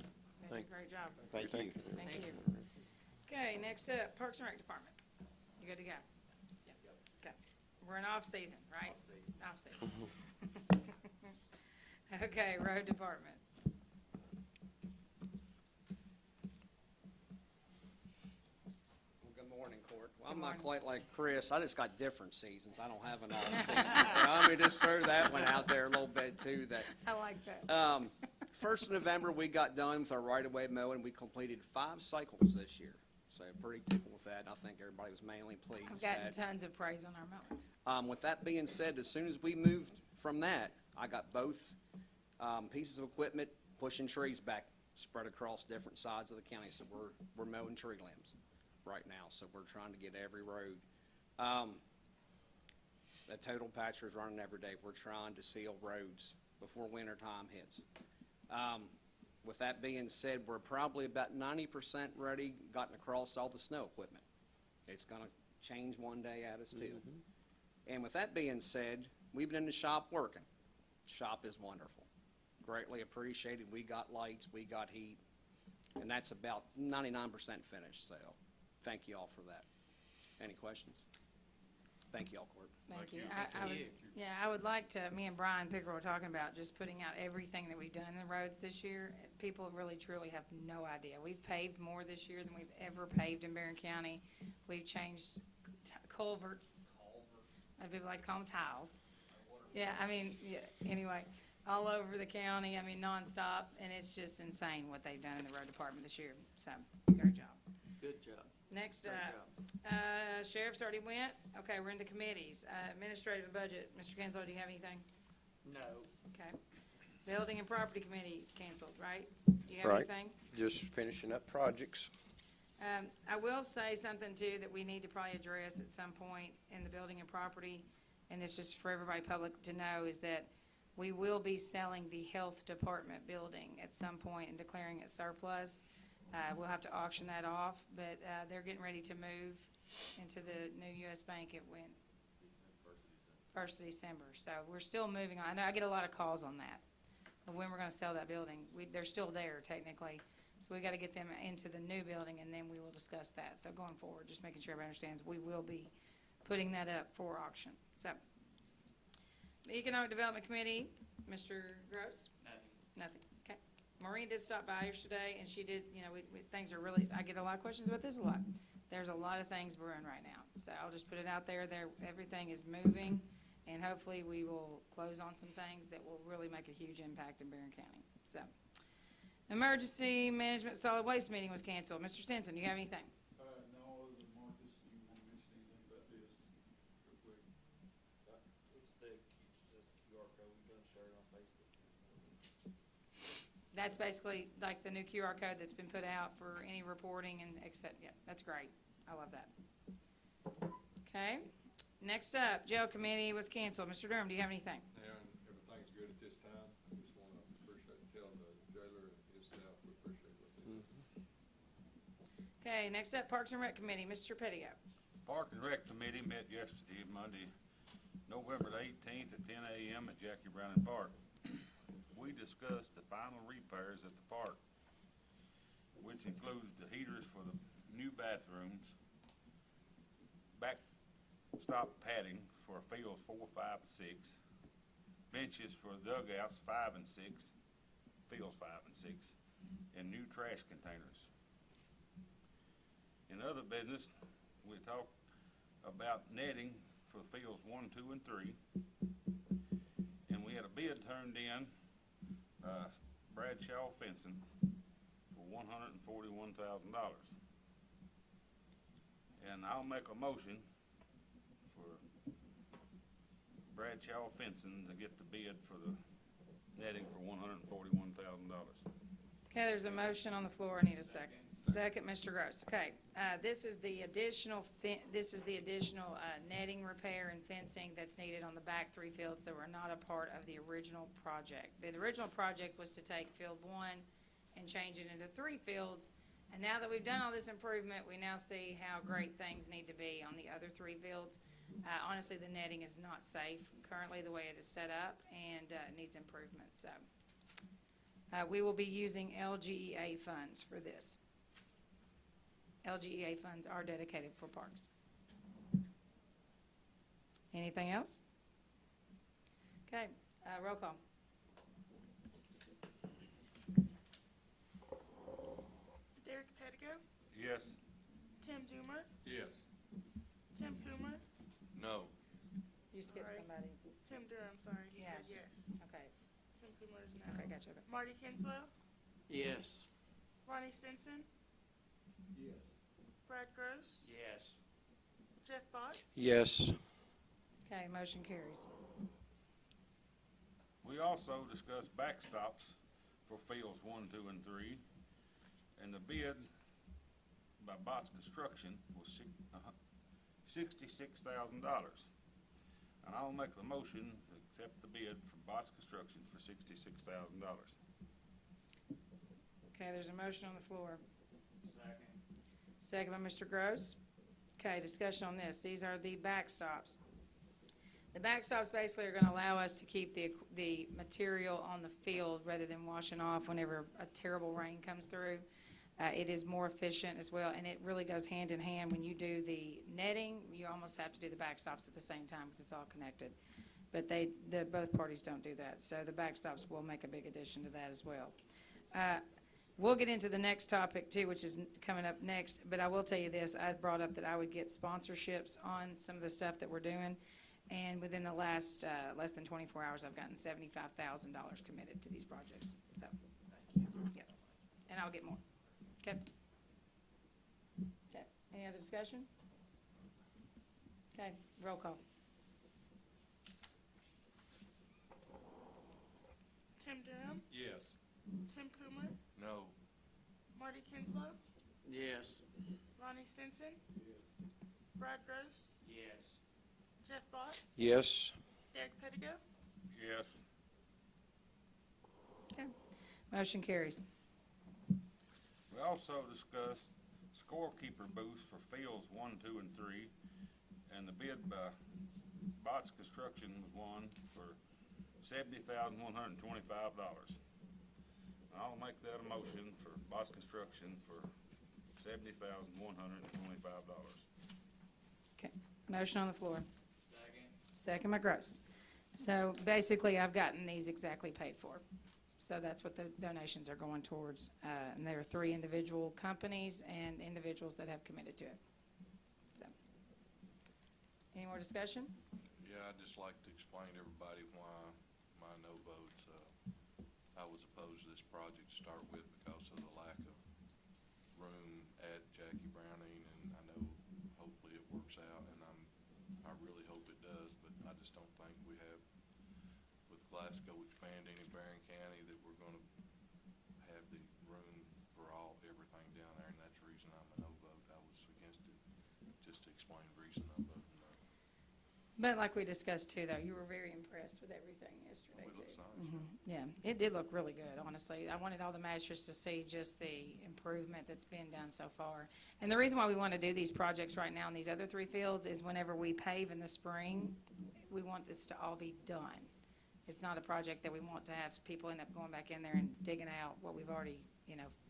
did a great job. Thank you. Thank you. Okay, next up, Parks and Rec Department. You good to go? Okay. We're in off-season, right? Off-season. Okay, Road Department. Well, good morning, Court. Well, I'm Good not morning. quite like Chris. I just got different seasons. I don't have an off season. So I'm going to just throw that one out there a little bit, too. That I like that. 1st of November, we got done with our right-of-way mowing. We completed 5 cycles this year. So pretty tickled with that. And I think everybody was mainly pleased. I've gotten that- tons of praise on our mowings. With that being said, as soon as we moved from that, I got both pieces of equipment pushing trees back, spread across different sides of the county. So we're mowing tree limbs right now. So we're trying to get every road. The total patcher is running every day. We're trying to seal roads before winter time hits. With that being said, we're probably about 90% ready, gotten across all the snow equipment. It's going to change one day at us too. And with that being said, we've been in the shop working. Shop is wonderful. Greatly appreciated. We got lights, we got heat, and that's about 99% finished, so thank you all for that. Any questions? Thank you all, Court. Thank you. I would like to, me and Brian Picker were talking about just putting out everything that we've done in the roads this year. People really, truly have no idea. We've paved more this year than we've ever paved in Barren County. We've changed culverts. People like to call them tiles. Yeah, I mean, yeah, anyway, all over the county, I mean, nonstop, and it's just insane what they've done in the road department this year. So, great job. Good job. Next Great up, sheriff's already went. Okay, we're into committees. Administrative and budget. Mr. Kinslow, do you have anything? No. Okay. Building and property committee canceled, right? Do you have Right. anything? Just finishing up projects. I will say something too that we need to probably address at some point in the building and property, and this is for everybody public to know, is that we will be selling the health department building at some point and declaring it surplus. We'll have to auction that off, but they're getting ready to move into the new U.S. Bank. It went 1st of December. So we're still moving on. I know I get a lot of calls on that, of when we're going to sell that building. They're still there technically, so we got to get them into the new building, and then we will discuss that. So going forward, just making sure everybody understands, we will be putting that up for auction. So, the Economic Development Committee, Mr. Gross? Nothing. Okay. Maureen did stop by yesterday, and she did, you know, things are really, I get a lot of questions about this a lot. There's a lot of things brewing right now. So I'll just put it out there. Everything is moving, and hopefully we will close on some things that will really make a huge impact in Barren County. So, Emergency Management Solid Waste meeting was canceled. Mr. Stinson, do you have anything? No, other than Marcus, do you want to mention anything about this real quick? It's the QR code. We're going to share it on Facebook. That's basically like the new QR code that's been put out for any reporting and except, yeah, that's great. I love that. Okay. Next up, jail committee was canceled. Mr. Durham, do you have anything? And everything's good at this time. I just want to tell the jailer and his staff we appreciate what they do. Okay, next up, Parks and Rec committee, Mr. Pettigott. Park and Rec Committee met yesterday, Monday, November the 18th at 10 a.m. at Jackie Browning Park. we discussed the final repairs at the park, which includes the heaters for the new bathrooms, backstop padding for fields 4, 5, and 6, benches for dugouts 5 and 6, fields 5 and 6, and new trash containers. In other business, we talked about netting for fields 1, 2, and 3, and we had a bid turned in, Bradshaw Fencing, for $141,000. And I'll make a motion for Bradshaw Fencing to get the bid for the netting for $141,000. Okay, there's a motion on the floor. I need a second. Second, Mr. Gross. Okay, this is the additional netting repair and fencing that's needed on the back 3 fields that were not a part of the original project. The original project was to take Field 1 and change it into 3 fields, and now that we've done all this improvement, we now see how great things need to be on the other 3 fields. Honestly, the netting is not safe currently the way it is set up, and it needs improvement. So we will be using LGEA funds for this. LGEA funds are dedicated for parks. Anything else? Okay, roll call. Derek Pettigo, Yes. Tim Doomer, Yes. Tim Coomer, No. You skipped Sorry. somebody. Tim Durham, sorry, he said Yes. yes. Okay, Tim Coomer is no. okay, gotcha. Marty Kinslow, Yes. Ronnie Stinson, Yes. Brad Gross, Yes. Jeff Botts, Yes. Okay, motion carries. We also discussed backstops for fields 1, 2, and 3, and the bid by Botts Construction was $66,000. And I'll make the motion to accept the bid from Botts Construction for $66,000. Okay, there's a motion on the floor. Second. Second by Mr. Gross. Okay, discussion on this. These are the backstops. The backstops basically are going to allow us to keep the material on the field rather than washing off whenever a terrible rain comes through. It is more efficient as well, and it really goes hand in hand. When you do the netting, you almost have to do the backstops at the same time because it's all connected. But both parties don't do that, so the backstops will make a big addition to that as well. We'll get into the next topic, too, which is coming up next, but I will tell you this. I brought up that I would get sponsorships on some of the stuff that we're doing, and within the last less than 24 hours, I've gotten $75,000 committed to these projects. So, yeah, and I'll get more. Okay. Okay. Any other discussion? Okay. Roll call. Tim Durham, Yes. Tim Coomer, No. Marty Kinslow, Yes. Ronnie Stinson, Yes. Brad Gross, Yes. Jeff Botts, Yes. Derek Pettigo, Yes. Okay. Motion carries. We also discussed scorekeeper booths for fields 1, 2, and 3, and the bid by Botts Construction was won for $70,125. I'll make that a motion for Botts Construction for $70,125. Okay. Motion on the floor. Second. Second by Gross. So basically, I've gotten these exactly paid for. So that's what the donations are going towards. And there are 3 individual companies and individuals that have committed to it. So, any more discussion? Yeah, I'd just like to explain to everybody why my no votes. I was opposed to this project to start with because of the lack of room at Jackie Browning, and I know hopefully it works out, and I really hope it does, but I just don't think we have, with Glasgow expanding in Barren County, that we're going to have the room for everything down there, and that's the reason I'm a no vote. I was against it, just to explain the reason I'm voting no. But like we discussed too, though, you were very impressed with everything yesterday It too. looks nice. Yeah, it did look really good, honestly. I wanted all the magistrates to see just the improvement that's been done so far. And the reason why we want to do these projects right now in these other 3 fields is whenever we pave in the spring, we want this to all be done It's not a project that we want to have people end up going back in there and digging out what we've already,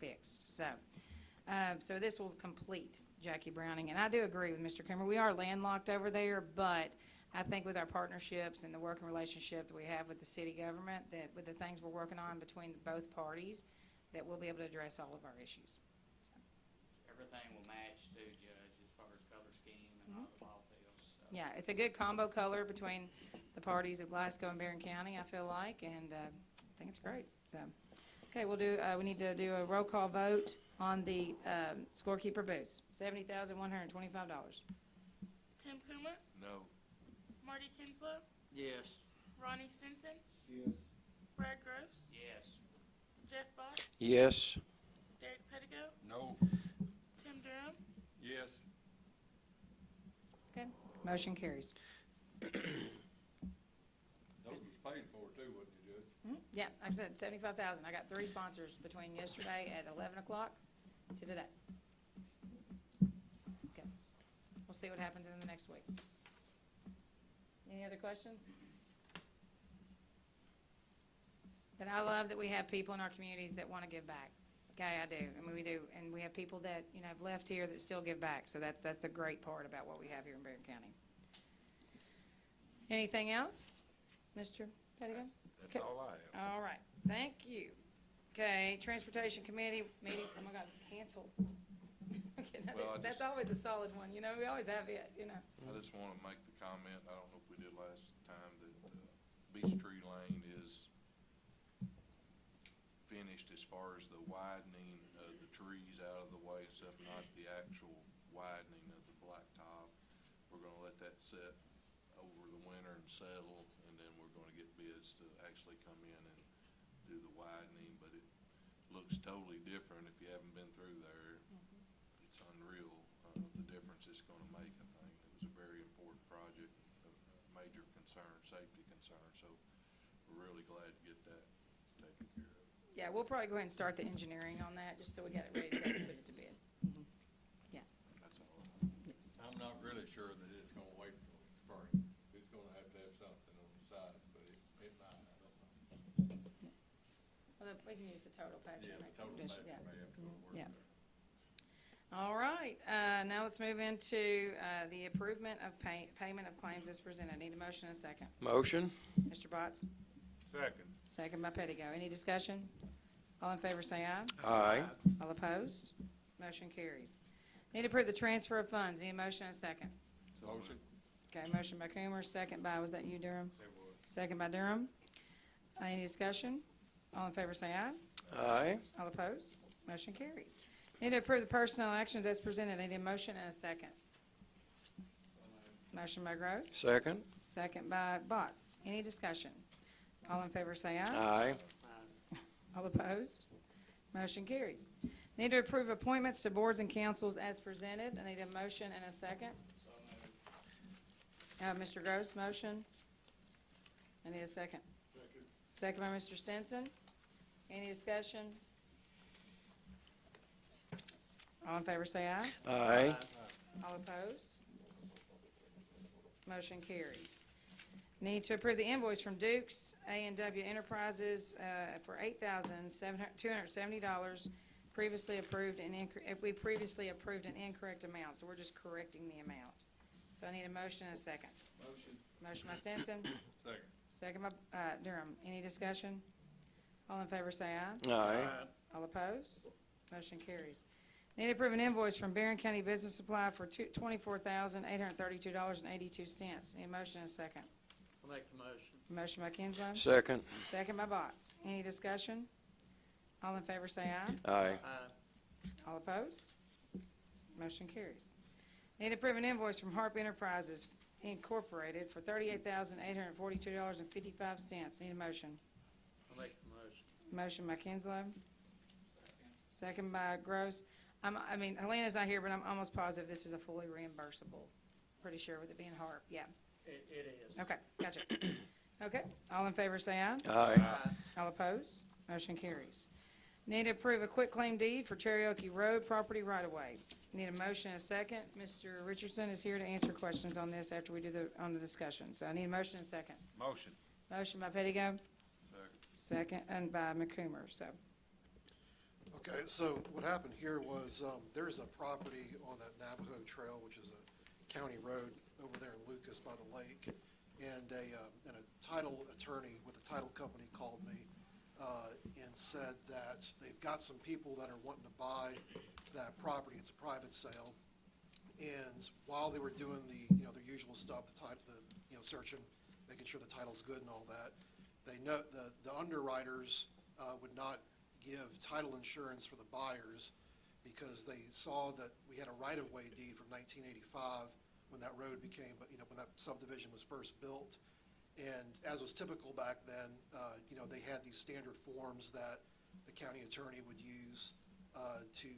fixed. So this will complete Jackie Browning. And I do agree with Mr. Kimmer. We are landlocked over there, but I think with our partnerships and the working relationship that we have with the city government, that with the things we're working on between both parties, that we'll be able to address all of our issues. Everything will match too, Judge, as far as color scheme and all the ball fields. So. Yeah, it's a good combo color between the parties of Glasgow and Barren County, I feel like, and I think it's great. So, okay, we need to do a roll call vote on the scorekeeper booths, $70,125. Tim Coomer, No. Marty Kinslow, Yes. Ronnie Stinson, Yes. Brad Gross, Yes. Jeff Botts, Yes. Derek Pettigo, No. Tim Durham, Yes. Okay, motion carries. Those was paid for too, wasn't it, Judge? Yeah, like I said, $75,000. I got 3 sponsors between yesterday at 11 o'clock to today. Okay, we'll see what happens in the next week. Any other questions? But I love that we have people in our communities that want to give back. Okay, I do. I mean, we do. And we have people that, have left here that still give back. So that's the great part about what we have here in Barren County. Anything else, Mr. Pettigo? That's all I have. All right, thank you. Okay, Transportation Committee meeting, oh my God, it's canceled. Okay, Well, that's always a solid one, we always have it, I just want to make the comment, I don't know if we did last time, that Beach Tree Lane is finished as far as the widening of the trees out of the way and stuff, not the actual widening of the blacktop. We're going to let that set over the winter and settle, and then we're going to get bids to actually come in and do the widening, but it looks totally different if you haven't been through there. It's unreal, the difference it's going to make, I think. It was a very important project, a major concern, safety concern, so we're really glad to get that taken care of. Yeah, we'll probably go ahead and start the engineering on that, just so we got it ready to go and put it to bid. Yeah. That's all. Yes. I'm not really sure that it's gonna wait till spring. It's gonna have to have something on the sides, but it might, I don't know. Well, we can use the total patch. Yeah, that makes the total some addition- patch may have to go to work. Yeah. All right, now let's move into the improvement of payment of claims as presented. Need a motion and a second. Motion? Mr. Botts? Second. Second by Pettigo. Any discussion? All in favor say aye. Aye. All opposed? Motion carries. Need to approve the transfer of funds. Need a motion and a second. Motion? Okay, motion by Coomer, second by, was that you, Durham? It was. Second by Durham. Any discussion? All in favor say aye. Aye. All opposed? Motion carries. Need to approve the personnel actions as presented. Need a motion and a second. Motion by Gross. Second? Second by Botts. Any discussion? All in favor say aye. Aye. All opposed? Motion carries. Need to approve appointments to boards and councils as presented. I need a motion and a second. Mr. Gross, motion. I need a second. Second. Second by Mr. Stinson. Any discussion? All in favor say aye. Aye. All opposed? Motion carries. Need to approve the invoice from Dukes A&W Enterprises for $8,270 previously approved and we previously approved an incorrect amount, so we're just correcting the amount. So I need a motion and a second. Motion? Motion by Stinson, Second. second by Durham. Any discussion? All in favor say aye. Aye. All opposed? Motion carries. Need to approve an invoice from Barren County Business Supply for $24,832.82. Need a motion and a second. I'll make the motion. Motion by Kinslow. Second? Second by Botts. Any discussion? All in favor say aye. Aye. All opposed? Motion carries. Need to approve an invoice from Harp Enterprises Incorporated for $38,842.55. Need a motion. I'll make the motion. Motion by Kinslow. Second by Gross. Helena's not here, but I'm almost positive this is a fully reimbursable. Pretty sure with it being Harp. Yeah. It is. Okay, gotcha. Okay, all in favor say aye. Aye. All opposed? Motion carries. Need to approve a quitclaim deed for Cherokee Road property right-of-way. Need a motion and a second. Mr. Richardson is here to answer questions on this after we do on the discussion. So I need a motion and a second. Motion. Motion by Pettigo, Second. second by McCoomer, so. Okay, so what happened here was, there's a property on that Navajo Trail, which is a county road over there in Lucas by the lake, and a title attorney with a title company called me and said that they've got some people that are wanting to buy that property. It's a private sale, and while they were doing their usual stuff, searching, making sure the title's good and all that, they know the underwriters would not give title insurance for the buyers because they saw that we had a right-of-way deed from 1985 when that road became, when that subdivision was first built. And as was typical back then, they had these standard forms that the county attorney would use to,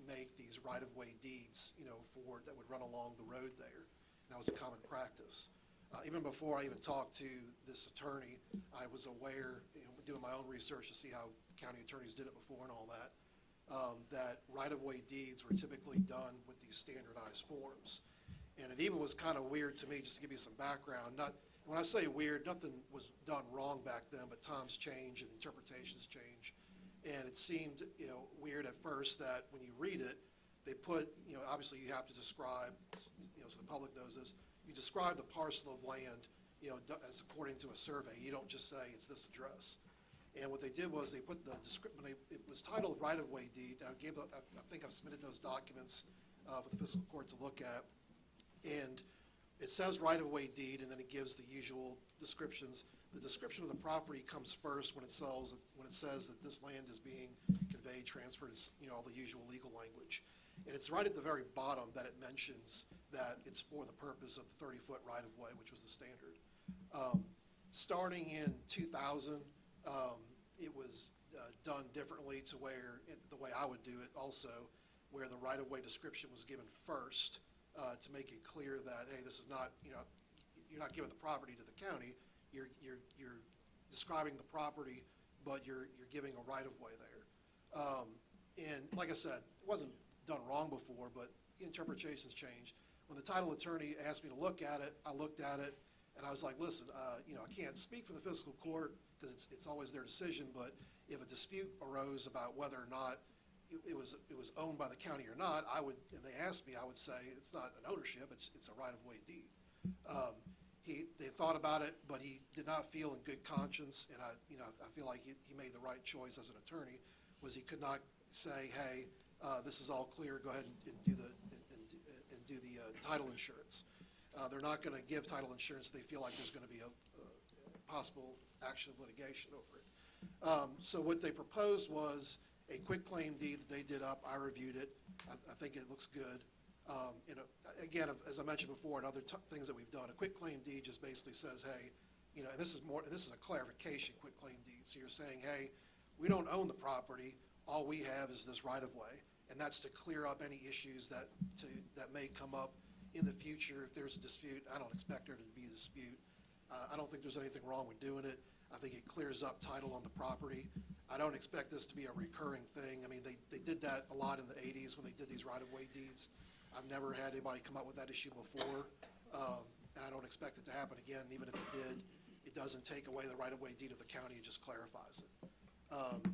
make these right-of-way deeds, that would run along the road there. And that was a common practice. Even before I even talked to this attorney, I was aware, doing my own research to see how county attorneys did it before and all that, that right-of-way deeds were typically done with these standardized forms. And it even was kind of weird to me, just to give you some background. When I say weird, nothing was done wrong back then, but times change and interpretations change. And it seemed, weird at first that when you read it, they put, obviously you have to describe, so the public knows this, you describe the parcel of land, as according to a survey. You don't just say it's this address. And what they did was they put the description, it was titled right-of-way deed. I think I've submitted those documents for the fiscal court to look at. And it says right-of-way deed, and then it gives the usual descriptions. The description of the property comes first when it says that this land is being conveyed, transferred, all the usual legal language. And it's right at the very bottom that it mentions that it's for the purpose of the 30-foot right-of-way, which was the standard. Starting in 2000, it was done differently to where, the way I would do it also, where the right-of-way description was given first to make it clear that, hey, this is not, you're not giving the property to the county, you're describing the property, but you're giving a right-of-way there. And like I said, it wasn't done wrong before, but interpretations changed. When the title attorney asked me to look at it, I looked at it, and I was like, listen, I can't speak for the fiscal court because it's always their decision, but if a dispute arose about whether or not it was owned by the county or not, and they asked me, I would say it's not an ownership, it's a right-of-way deed. They thought about it, but he did not feel in good conscience, and I feel like he made the right choice as an attorney, was he could not say, hey, this is all clear, go ahead and do the title insurance. They're not going to give title insurance. They feel like there's going to be a possible action of litigation over it. So what they proposed was a quitclaim deed that they did up. I reviewed it. I think it looks good. Again, as I mentioned before, and other things that we've done, a quitclaim deed just basically says, hey, and this is a clarification quitclaim deed. So you're saying, hey, we don't own the property. All we have is this right-of-way, and that's to clear up any issues that may come up in the future if there's a dispute. I don't expect there to be a dispute. I don't think there's anything wrong with doing it. I think it clears up title on the property. I don't expect this to be a recurring thing. I mean, they did that a lot in the 80s when they did these right-of-way deeds. I've never had anybody come up with that issue before, and I don't expect it to happen again. Even if it did, it doesn't take away the right-of-way deed of the county. It just clarifies it.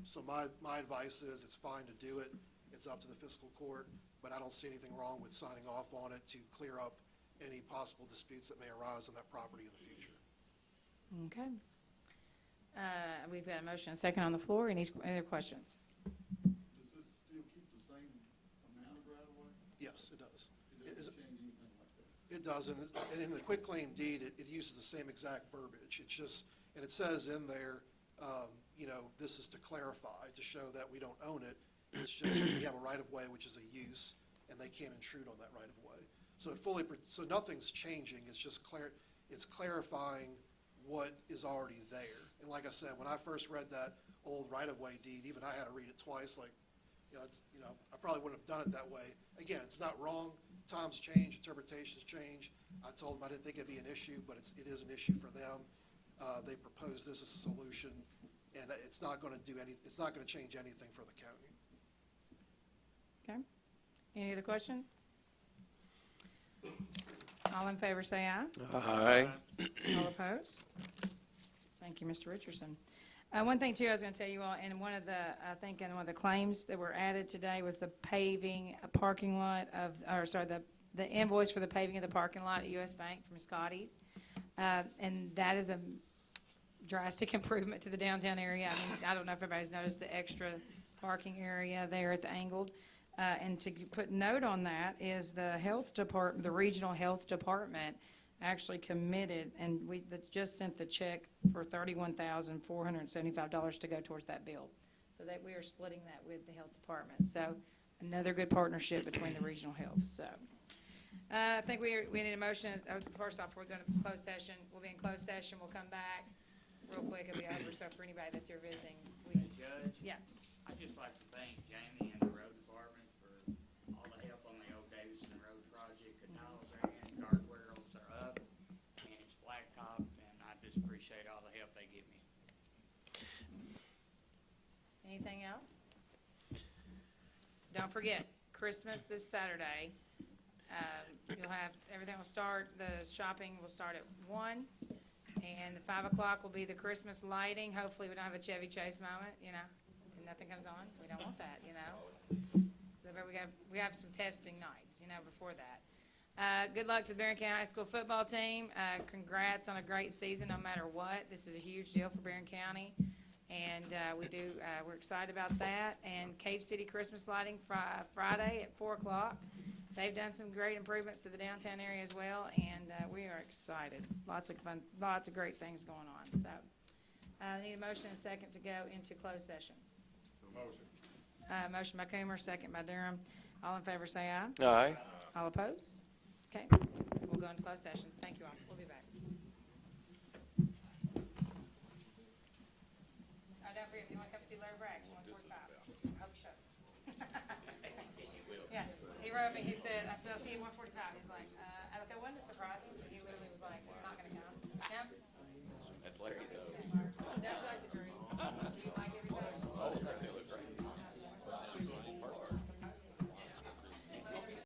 So my advice is it's fine to do it. It's up to the fiscal court, but I don't see anything wrong with signing off on it to clear up any possible disputes that may arise on that property in the future. Okay. We've got a motion and a second on the floor. Any other questions? Does this still keep the same amount of right-of-way? Yes, it does. It doesn't change anything like that? It does, and in the quitclaim deed, it uses the same exact verbiage. It's just, and it says in there, this is to clarify, to show that we don't own it. It's just we have a right-of-way, which is a use, and they can't intrude on that right-of-way. So nothing's changing. It's just it's clarifying what is already there. And like I said, when I first read that old right-of-way deed, even I had to read it twice. Like, I probably wouldn't have done it that way. Again, it's not wrong. Times change, interpretations change. I told them I didn't think it'd be an issue, but it is an issue for them. They proposed this as a solution, and it's not going to do any. It's not going to change anything for the county. Okay. Any other questions? All in favor say aye. Aye. All opposed? Thank you, Mr. Richardson. One thing, too, I was going to tell you all, and one of the, I think, in one of the claims that were added today was the paving a parking lot of, or sorry, the invoice for the paving of the parking lot at U.S. Bank from Scotty's. And that is a drastic improvement to the downtown area. I mean, I don't know if everybody's noticed the extra parking area there at the angled. And to put note on that is the health department, the regional health department actually committed, and we just sent the check for $31,475 to go towards that bill. So that we are splitting that with the health department. So another good partnership between the regional health. So I think we need a motion. First off, we're going to close session. We'll be in closed session. We'll come back real quick. It'll be over. So for anybody that's here visiting, Judge? Yeah. I'd just like to thank Jamie and the road department for all the help on the old Davidson Road project. The tiles are in, guardrails are up, and it's blacktop, and I just appreciate all the help they give me. Anything else? Don't forget, Christmas this Saturday. You'll have, everything will start, the shopping will start at 1, and the 5 o'clock will be the Christmas lighting. Hopefully we don't have a Chevy Chase moment, you know, and nothing comes on. We don't want that, you know. But we have some testing nights, you know, before that. Good luck to the Barren County High School football team. Congrats on a great season no matter what. This is a huge deal for Barren County. And we're excited about that. And Cave City Christmas lighting Friday at 4 o'clock. They've done some great improvements to the downtown area as well, and we are excited. Lots of fun, lots of great things going on. So I need a motion and a second to go into closed session. Motion. Motion by Coomer, second by Durham. All in favor say aye. Aye. All opposed? Okay. We'll go into closed session. Thank you all. We'll be back. Don't forget, if you want to come see Larry Bragg, 145. I hope he shows. Yeah. He wrote me, he said, I said, I'll see you at 145. He's like, okay, wasn't it surprising?